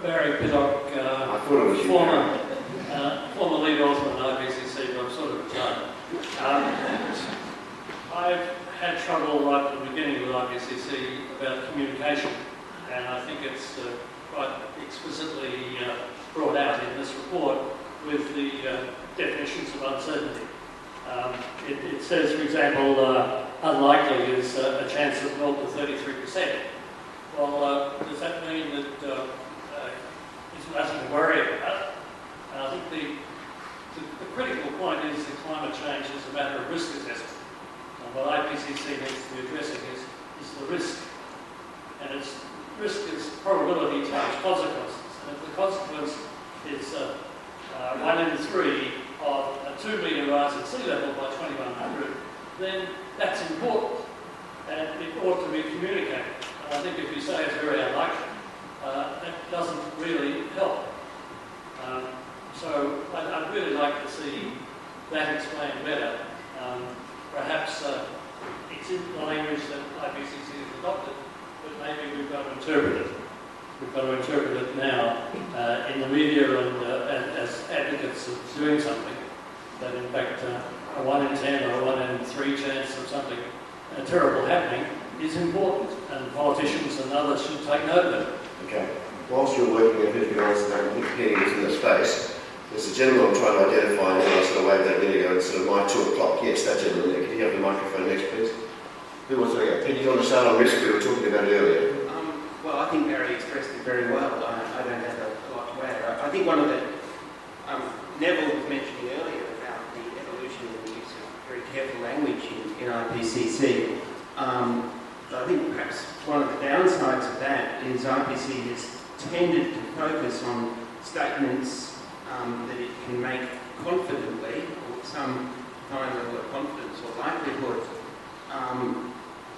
Barrie Pittock, I thought it was you. former lead author on IPCC, but I'm sort of retired. I've had trouble right at the beginning with IPCC about communication, and I think it's quite explicitly brought out in this report with the definitions of uncertainty. It says, for example, unlikely is a chance of 0 to 33%. Well, does that mean that it's nothing to worry about? And I think the critical point is that climate change is a matter of risk assessment. And what IPCC needs to be addressing is the risk. And its risk is probability times consequences. And if the consequence is 1 in 3 of a 2 metre rise in sea level by 2100, then that's important. And it ought to be communicated. And I think if you say it's very unlikely, that doesn't really help. So I'd really like to see that explained better. Perhaps it's in the language that IPCC has adopted, but maybe we've got to interpret it. We've got to interpret it now in the media and as advocates of doing something. That in fact a 1 in 10 or a 1 in 3 chance of something terrible happening is important, and politicians and others should take note of it. Okay. Whilst you're working with who's been answering that and Penny was in the space, there's a gentleman I'm trying to identify, and I sort of waved that minute ago, and sort of my 2 o'clock. Yes, that gentleman there. Can you have the microphone next, please? Who wants to go? Penny, you want to start on risk? We were talking about it earlier. Well, I think Barrie expressed it very well. I don't have a lot to add. I think one of the Neville was mentioning earlier about the evolution of the use of very careful language in IPCC. I think perhaps one of the downsides of that is IPCC has tended to focus on statements that it can make confidently, or some high level of confidence or likelihood.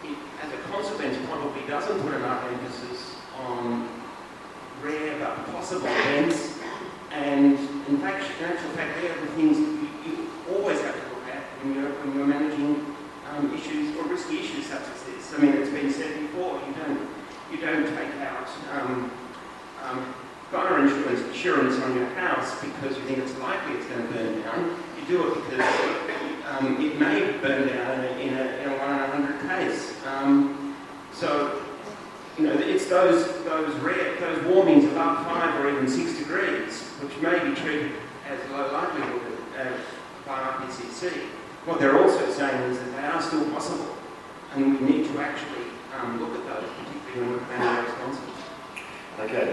It, as a consequence, probably doesn't put enough emphasis on rare but possible events, and in actual fact, they are the things you always have to look at when you're managing issues or risky issues such as this. I mean, it's been said before, you don't take out fire insurance on your house because you think it's likely it's going to burn down. You do it because it may burn down in a 1 in 100 case. So, you know, it's those warmings above 5 or even 6 degrees, which may be treated as low likelihood by IPCC. What they're also saying is that they are still possible, and we need to actually look at those, particularly when we're planning our responses. Okay.